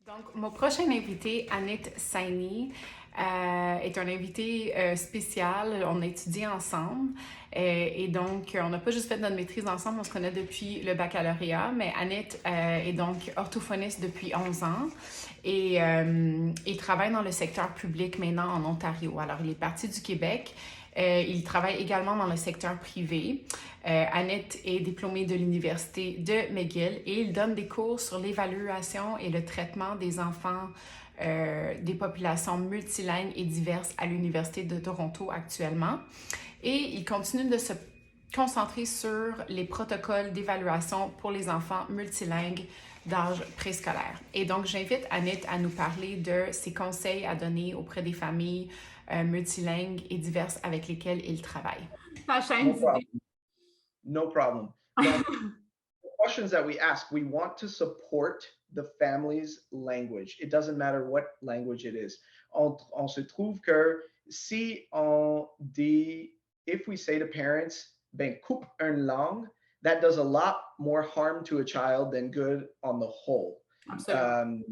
Donc, mon prochain invité, Anit Saini, est un invité spécial. On a étudié ensemble et donc on n'a pas juste fait notre maîtrise ensemble, on se connaît depuis le baccalauréat, mais Anit est donc orthophoniste depuis 11 ans et il travaille dans le secteur public maintenant en Ontario. Alors, il est parti du Québec. Il travaille également dans le secteur privé. Anit est diplômé de l'université de McGill et il donne des cours sur l'évaluation et le traitement des enfants des populations multilingues et diverses à l'Université de Toronto actuellement. Et il continue de se concentrer sur les protocoles d'évaluation pour les enfants multilingues d'âge préscolaire. Et donc, j'invite Anit à nous parler de ses conseils à donner auprès des familles multilingues et diverses avec lesquelles il travaille. Ta chaîne No problem. No problem. Donc, the questions that we ask, we want to support the family's language. It doesn't matter what language it is. On se trouve que si on dit, if we say to parents, ben coupe une langue, that does a lot more harm to a child than good on the whole. Absolument.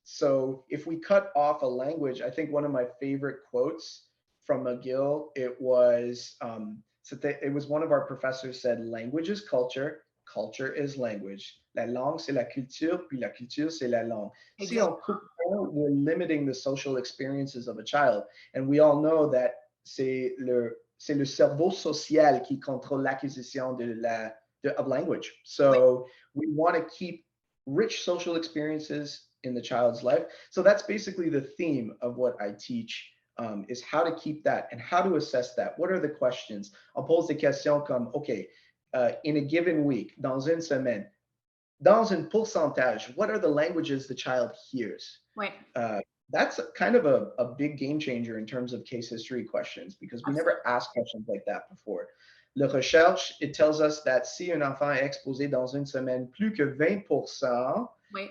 So if we cut off a language, I think one of my favorite quotes from McGill, it was one of our professors said, language is culture, culture is language. La langue, c'est la culture, puis la culture, c'est la langue. Si on coupe, we're limiting the social experiences of a child. And we all know that c'est le cerveau social qui contrôle l'acquisition of language. So we want to keep rich social experiences in the child's life. So that's basically the theme of what I teach, is how to keep that and how to assess that. What are the questions? On pose des questions comme, OK, in a given week, dans une semaine, dans un pourcentage, what are the languages the child hears? Oui. That's kind of a big game changer in terms of case history questions, because we never asked questions like that before. Le recherche, it tells us that si un enfant est exposé dans une semaine plus que 20%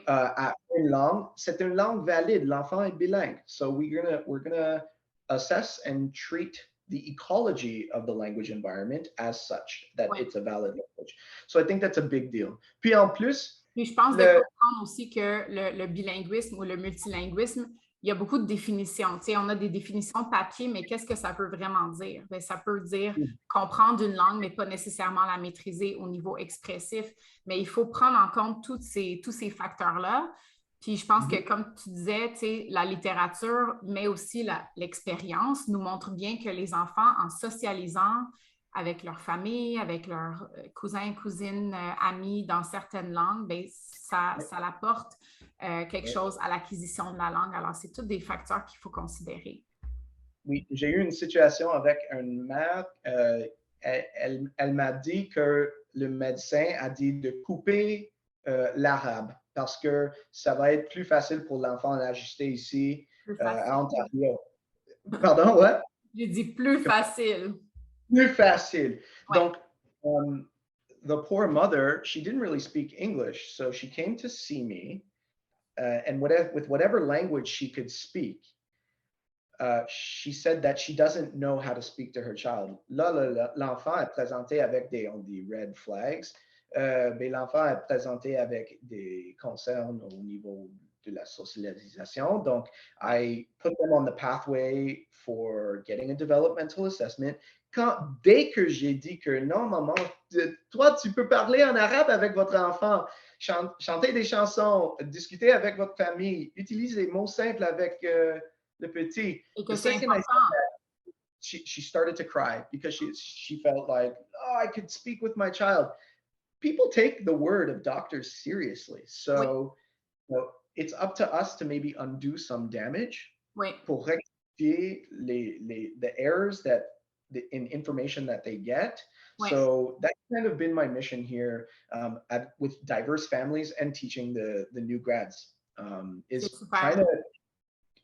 à une langue, c'est une langue valide. L'enfant est bilingue. So we're gonna assess and treat the ecology of the language environment as such, that it's a valid language. So I think that's a big deal. Puis en plus, je pense de comprendre aussi que le bilinguisme ou le multilinguisme, il y a beaucoup de définitions. Tu sais, on a des définitions papier, mais qu'est-ce que ça peut vraiment dire? Bien, ça peut dire comprendre une langue, mais pas nécessairement la maîtriser au niveau expressif. Mais il faut prendre en compte tous ces facteurs-là. Puis je pense que, comme tu disais, tu sais, la littérature, mais aussi l'expérience, nous montre bien que les enfants, en socialisant avec leur famille, avec leurs cousins, cousines, amis dans certaines langues, bien, ça apporte quelque chose à l'acquisition de la langue. Alors, c'est tous des facteurs qu'il faut considérer. Oui, j'ai eu une situation avec une mère. Elle m'a dit que le médecin a dit de couper l'arabe parce que ça va être plus facile pour l'enfant d'ajuster ici à Ontario. Pardon, ouais? J'ai dit plus facile. Plus facile. Donc, the poor mother, she didn't really speak English, so she came to see me, and with whatever language she could speak, she said that she doesn't know how to speak to her child. Là, l'enfant est présenté avec on dit red flags, mais l'enfant est présenté avec des concerns au niveau de la socialisation. Donc, I put them on the pathway for getting a developmental assessment. Dès que j'ai dit que non, maman, toi, tu peux parler en arabe avec votre enfant, chanter des chansons, discuter avec votre famille, utiliser des mots simples avec le petit. The second I said that, she started to cry because she felt like, oh, I could speak with my child. People take the word of doctors seriously. So it's up to us to maybe undo some damage pour rectifier the errors in information that they get. So that's kind of been my mission here with diverse families and teaching the new grads, is trying to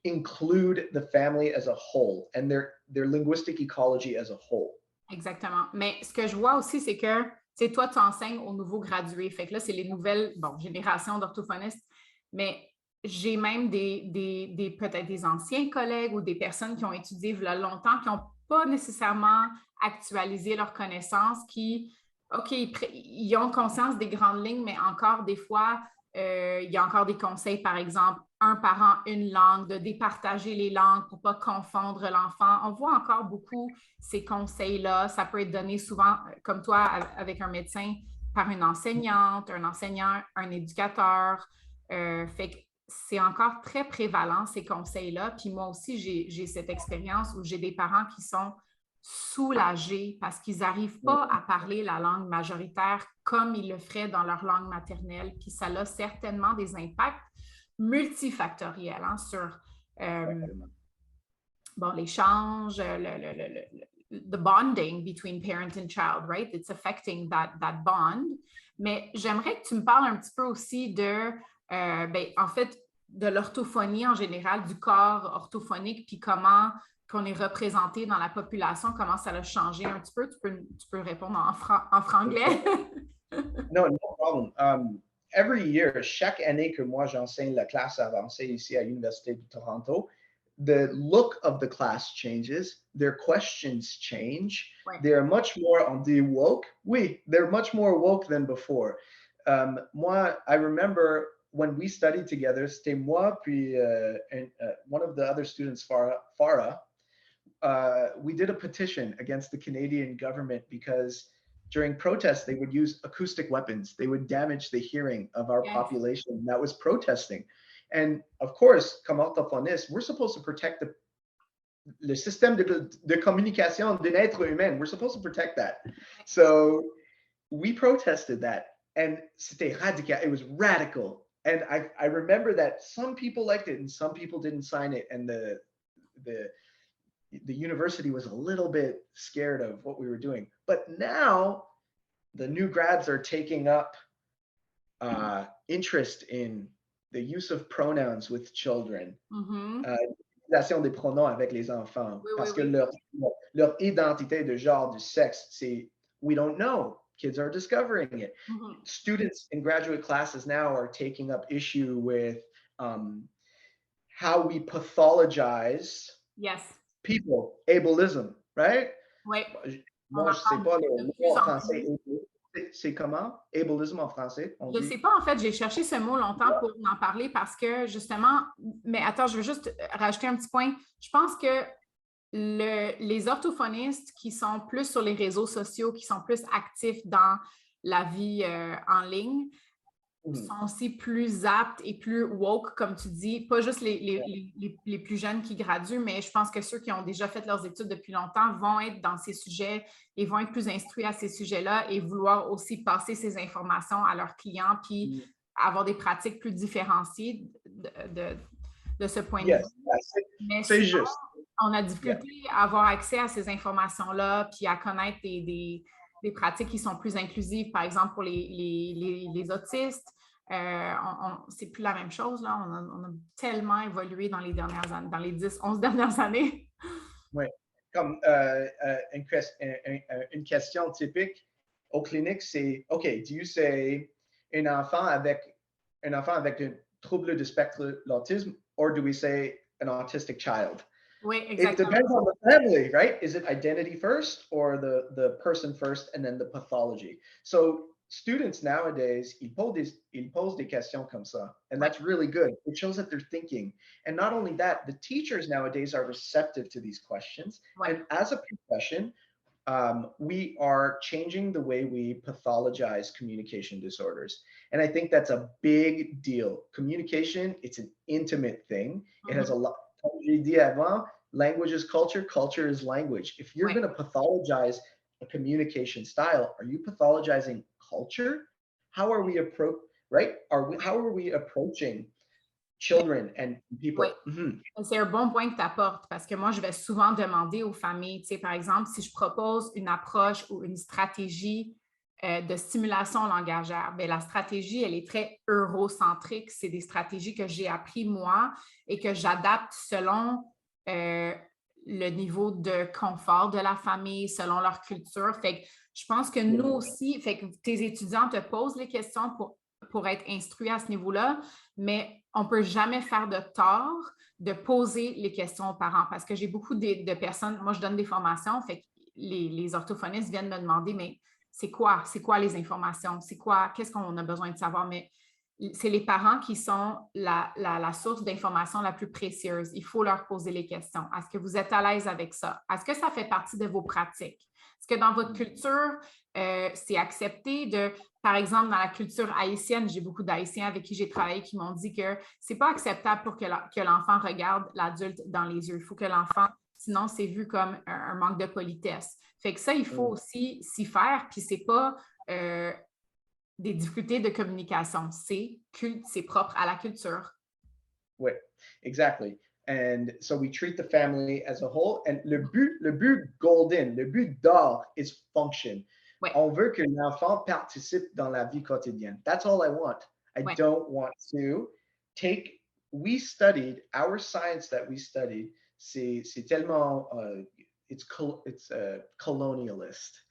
include the family as a whole and their linguistic ecology as a whole. Exactement. Mais ce que je vois aussi, c'est que, tu sais, toi, tu enseignes aux nouveaux gradués. Fait que là, c'est les nouvelles, générations d'orthophonistes. Mais j'ai même peut-être des anciens collègues ou des personnes qui ont étudié il y a longtemps, qui n'ont pas nécessairement actualisé leurs connaissances, qui, OK, ils ont conscience des grandes lignes, mais encore des fois, Il y a encore des conseils, par exemple, un parent, une langue, de départager les langues pour ne pas confondre l'enfant. On voit encore beaucoup ces conseils-là. Ça peut être donné souvent, comme toi, avec un médecin, par une enseignante, un enseignant, un éducateur. Fait que c'est encore très prévalent, ces conseils-là. Puis moi aussi, j'ai cette expérience où j'ai des parents qui sont soulagés parce qu'ils n'arrivent pas à parler la langue majoritaire comme ils le feraient dans leur langue maternelle. Puis ça a certainement des impacts multifactoriels sur l'échange, the bonding between parent and child, right? It's affecting that bond. Mais j'aimerais que tu me parles un petit peu aussi de, en fait, de l'orthophonie en général, du corps orthophonique, puis comment qu'on est représenté dans la population, comment ça a changé un petit peu. Tu peux répondre en franglais. No, no problem. Every year, chaque année que moi j'enseigne la classe avancée ici à l'Université de Toronto, the look of the class changes, their questions change. Ouais. They're much more on the woke. Oui, they're much more woke than before. Moi, I remember when we studied together, c'était moi puis one of the other students, Farah, we did a petition against the Canadian government because during protests, they would use acoustic weapons. They would damage the hearing of our population that was protesting. And of course, comme orthophoniste, we're supposed to protect le système de communication d'un être humain. We're supposed to protect that. So we protested that. And c'était radical. It was radical. And I remember that some people liked it and some people didn't sign it. And the university was a little bit scared of what we were doing. But now the new grads are taking up interest in the use of pronouns with children. L'utilisation des pronoms avec les enfants. Parce que leur identité de genre, du sexe, c'est, we don't know. Kids are discovering it. Students in graduate classes now are taking up issue with how we pathologize people, ableism, right? Oui. Moi, je sais pas le mot en français. C'est comment? Ableism en français? Je ne sais pas, en fait, j'ai cherché ce mot longtemps pour en parler parce que, justement, mais attends, je veux juste rajouter un petit point. Je pense que les orthophonistes qui sont plus sur les réseaux sociaux, qui sont plus actifs dans la vie en ligne, sont aussi plus aptes et plus woke, comme tu dis, pas juste les plus jeunes qui graduent, mais je pense que ceux qui ont déjà fait leurs études depuis longtemps vont être dans ces sujets et vont être plus instruits à ces sujets-là et vouloir aussi passer ces informations à leurs clients puis avoir des pratiques plus différenciées de ce point de vue. Mais c'est sinon, juste. On a difficulté à avoir accès à ces informations-là puis à connaître des pratiques qui sont plus inclusives, par exemple pour les autistes. C'est plus la même chose, là. On a tellement évolué dans les dernières années, dans les 10-11 dernières années. Oui. Comme une question typique aux cliniques, c'est OK, do you say un enfant avec un trouble du spectre de l'autisme, or do we say an autistic child? Oui, exactement. It depends on the family, right? Is it identity first or the person first and then the pathology? So students nowadays, ils posent des questions comme ça, and that's really good. It shows that they're thinking. And not only that, the teachers nowadays are receptive to these questions. Right. And as a profession, we are changing the way we pathologize communication disorders. And I think that's a big deal. Communication, it's an intimate thing. It has a lot. J'ai dit avant, language is culture, culture is language. If you're going to pathologize a communication style, are you pathologizing culture? How are we how are we approaching children and people? C'est un bon point que tu apportes parce que moi, je vais souvent demander aux familles, tu sais, par exemple, si je propose une approche ou une stratégie de stimulation langagère, bien, la stratégie, elle est très eurocentrique. C'est des stratégies que j'ai appris moi et que j'adapte selon le niveau de confort de la famille, selon leur culture. Fait que je pense que nous aussi, fait que tes étudiants te posent les questions pour être instruits à ce niveau-là, mais on ne peut jamais faire de tort de poser les questions aux parents parce que j'ai beaucoup de personnes, moi je donne des formations, fait que les orthophonistes viennent me demander, mais c'est quoi les informations? Qu'est-ce qu'on a besoin de savoir? Mais c'est les parents qui sont la source d'information la plus précieuse. Il faut leur poser les questions. Est-ce que vous êtes à l'aise avec ça? Est-ce que ça fait partie de vos pratiques? Est-ce que dans votre culture, c'est accepté de, par exemple, dans la culture haïtienne, j'ai beaucoup d'Haïtiens avec qui j'ai travaillé qui m'ont dit que c'est pas acceptable pour que l'enfant regarde l'adulte dans les yeux. Il faut que l'enfant, sinon c'est vu comme un manque de politesse. Fait que ça, il faut aussi s'y faire, puis c'est pas des difficultés de communication. C'est propre à la culture. Oui, exactly. And so we treat the family as a whole. And le but golden, le but d'or is function. Ouais. On veut que l'enfant participe dans la vie quotidienne. That's all I want. I don't want to take, we studied, our science that we studied, c'est tellement, it's colonialist.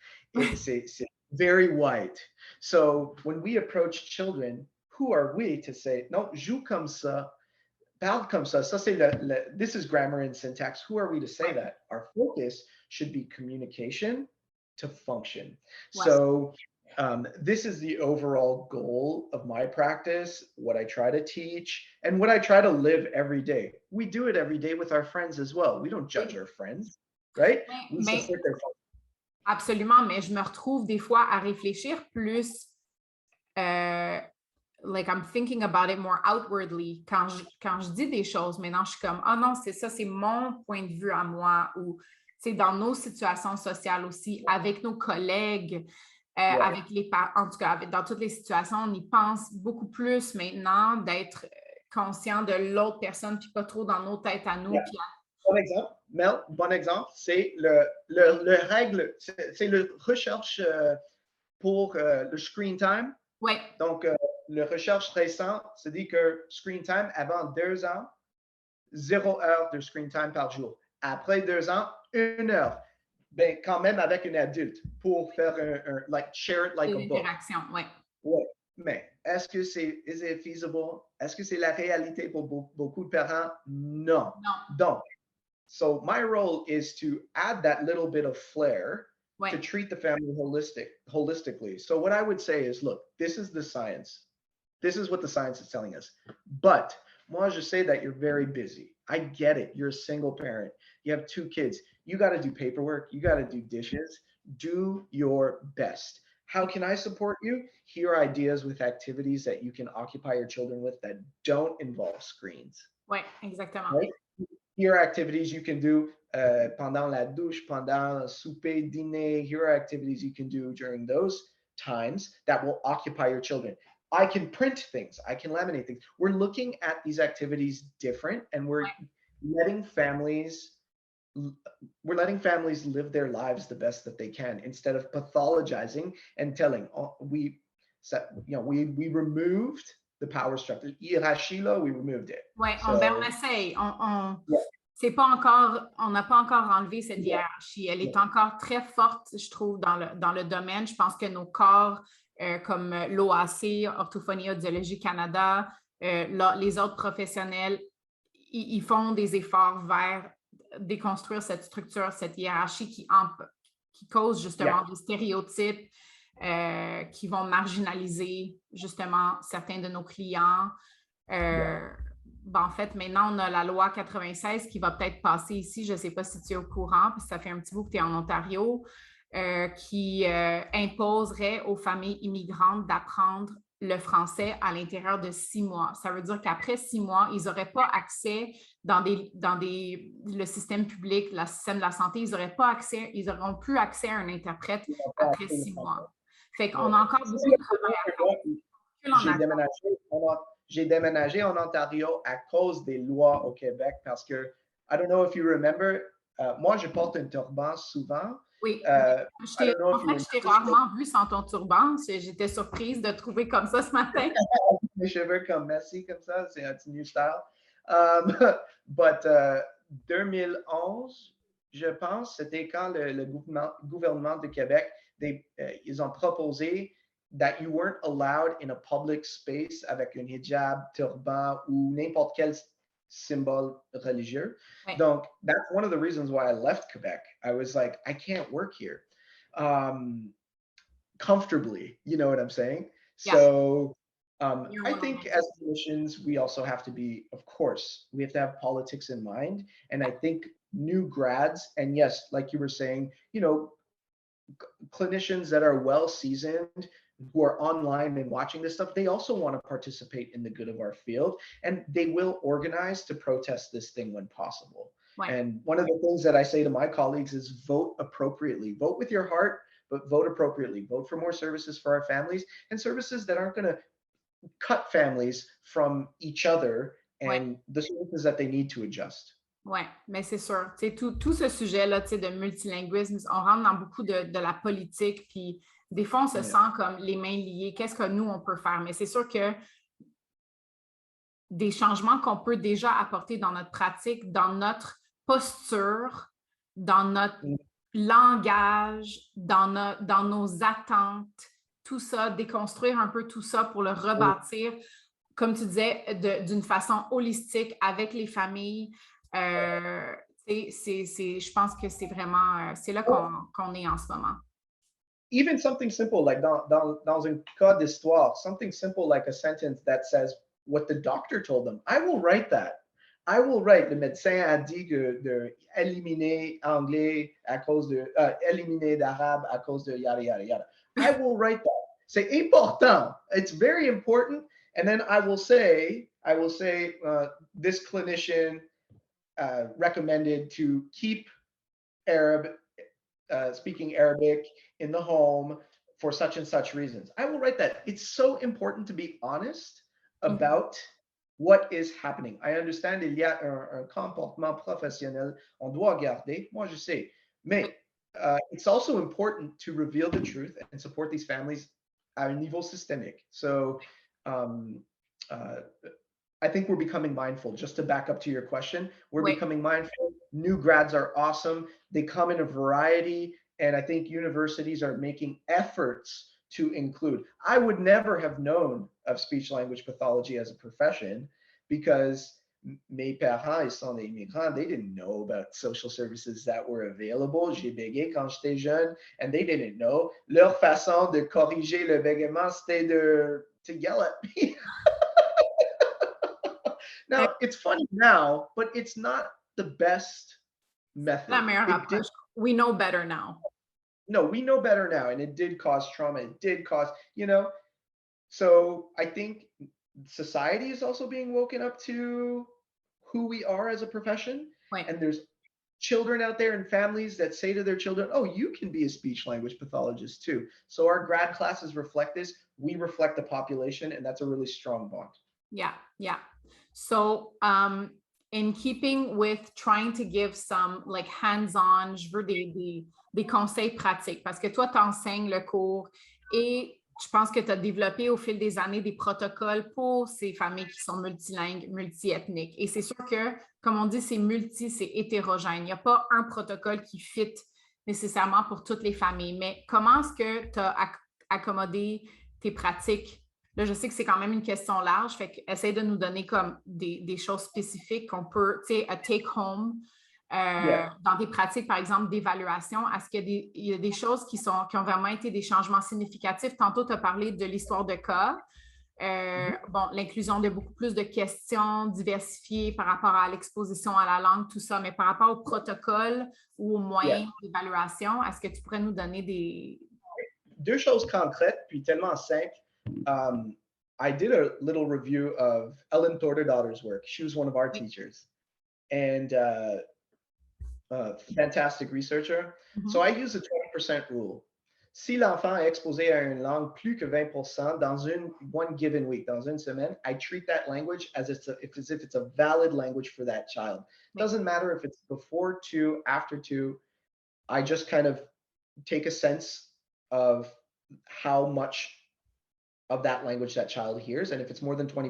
C'est very white. So when we approach children, who are we to say, non, joue comme ça, parle comme ça. Ça c'est this is grammar and syntax. Who are we to say that? Our focus should be communication to function. Ouais. So this is the overall goal of my practice, what I try to teach, and what I try to live every day. We do it every day with our friends as well. We don't judge our friends, right? We support their function. Absolument, mais je me retrouve des fois à réfléchir plus like I'm thinking about it more outwardly. Quand je dis des choses, maintenant je suis comme, ah non, c'est ça, c'est mon point de vue à moi, ou c'est dans nos situations sociales aussi, avec nos collègues, avec les parents, en tout cas, dans toutes les situations, on y pense beaucoup plus maintenant d'être conscient de l'autre personne, puis pas trop dans nos têtes à nous. Puis Bon exemple, Mel, bon exemple, c'est le règle, c'est le recherche pour le screen time. Oui. Donc, le recherche récente se dit que screen time, avant 2 ans, 0 heure de screen time par jour. Après 2 ans, 1 heure. Ben, quand même avec un adulte pour faire un like, share it like a book. L'interaction, oui. Ouais. Mais est-ce que is it feasible? Est-ce que c'est la réalité pour beaucoup de parents? Non. Donc, so my role is to add that little bit of flair to treat the family holistically. So what I would say is, look, this is the science. This is what the science is telling us. But moi, je say that you're very busy. I get it. You're a single parent. You have 2 kids. You got to do paperwork. You got to do dishes. Do your best. How can I support you? Here are ideas with activities that you can occupy your children with that don't involve screens. Oui, exactement. Right? Here are activities you can do pendant la douche, pendant souper, dîner. Here are activities you can do during those times that will occupy your children. I can print things. I can laminate things. We're looking at these activities different, and we're letting families live their lives the best that they can instead of pathologizing and telling, oh, we removed the power structure. Hiérarchie, là, we removed it. Oui, on essaye. C'est pas encore, on n'a pas encore enlevé cette hiérarchie. Elle est encore très forte, je trouve, dans le domaine. Je pense que nos corps, comme l'OAC, Orthophonie Audiologie Canada, les autres professionnels, ils font des efforts vers déconstruire cette structure, cette hiérarchie qui cause justement des stéréotypes qui vont marginaliser justement certains de nos clients. En fait, maintenant, on a la loi 96 qui va peut-être passer ici. Je ne sais pas si tu es au courant, puis ça fait un petit bout que tu es en Ontario, qui imposerait aux familles immigrantes d'apprendre le français à l'intérieur de 6 mois. Ça veut dire qu'après 6 mois, ils n'auraient pas accès dans le système public, le système de la santé, ils n'auront plus accès à un interprète après 6 mois. Fait qu'on a encore beaucoup de travail à faire. J'ai déménagé en Ontario à cause des lois au Québec parce que, I don't know if you remember, moi, je porte un turban souvent. Oui, je t'ai rarement vu sans ton turban. J'étais surprise de trouver comme ça ce matin. Mes cheveux comme Messi, comme ça, c'est un new style. But 2011, je pense, c'était quand le gouvernement de Québec, ils ont proposé that you weren't allowed in a public space avec un hijab, turban ou n'importe quel symbole religieux. Right. Donc, that's one of the reasons why I left Quebec. I was like, I can't work here comfortably. You know what I'm saying? Yeah. So I think as clinicians, we also have to be, of course, we have to have politics in mind. And I think new grads, and yes, like you were saying, clinicians that are well seasoned, who are online and watching this stuff, they also want to participate in the good of our field, and they will organize to protest this thing when possible. Ouais. And one of the things that I say to my colleagues is vote appropriately, vote with your heart, but vote appropriately, vote for more services for our families, and services that aren't going to cut families from each other, and the services that they need to adjust. Oui, mais c'est sûr. Tout ce sujet-là de multilinguisme, on rentre dans beaucoup de la politique, puis des fois, on se sent comme les mains liées. Qu'est-ce que nous, on peut faire? Mais c'est sûr que des changements qu'on peut déjà apporter dans notre pratique, dans notre posture, dans notre langage, dans nos attentes, tout ça, déconstruire un peu tout ça pour le rebâtir, comme tu disais, d'une façon holistique avec les familles. Je pense que c'est vraiment, c'est là qu'on est en ce moment. Even something simple, like dans un cas d'histoire, something simple like a sentence that says what the doctor told them. I will write that. I will write, le médecin a dit de éliminer anglais à cause de, éliminer d'arabe à cause de yada, yada, yada. I will write that. C'est important. It's very important. And then I will say, this clinician recommended to keep speaking Arabic in the home for such and such reasons. I will write that. It's so important to be honest about what is happening. I understand il y a un comportement professionnel, on doit garder, moi je sais. Mais it's also important to reveal the truth and support these families at a niveau systemique. So I think we're becoming mindful. Just to back up to your question, we're becoming mindful. New grads are awesome. They come in a variety, and I think universities are making efforts to include. I would never have known of speech language pathology as a profession because mes parents, ils sont des immigrants. They didn't know about social services that were available. J'ai bégayé quand j'étais jeune, and they didn't know. Leur façon de corriger le bégaiement, c'était to yell at me. Now, it's funny now, but it's not the best method. La meilleure approche. We know better now. No, we know better now, and it did cause trauma. It did cause, so I think society is also being woken up to who we are as a profession. Right. And there's children out there and families that say to their children, oh, you can be a speech language pathologist too. So our grad classes reflect this. We reflect the population, and that's a really strong bond. Yeah. So, in keeping with trying to give some like hands-on, je veux des conseils pratiques parce que toi, tu enseignes le cours et je pense que tu as développé au fil des années des protocoles pour ces familles qui sont multilingues, multiethniques. Et c'est sûr que, comme on dit, c'est hétérogène. Il n'y a pas un protocole qui fit nécessairement pour toutes les familles. Mais comment est-ce que tu as accommodé tes pratiques? Là, je sais que c'est quand même une question large, fait que essaye de nous donner comme des choses spécifiques qu'on peut, tu sais, a take-home dans des pratiques, par exemple, d'évaluation. Est-ce qu'il y a des choses qui ont vraiment été des changements significatifs? Tantôt, tu as parlé de l'histoire de cas. Bon, l'inclusion de beaucoup plus de questions diversifiées par rapport à l'exposition à la langue, tout ça, mais par rapport au protocole ou aux moyens d'évaluation, est-ce que tu pourrais nous donner des... Deux choses concrètes, puis tellement simples. I did a little review of Ellen Thorderdotter's work. She was one of our teachers, and fantastic researcher. So I use the 20% rule. Si l'enfant est exposé à une langue plus que 20% dans one given week, dans une semaine, I treat that language as if it's a valid language for that child. Doesn't matter if it's before 2, after 2. I just kind of take a sense of how much of that language that child hears, and if it's more than 20%,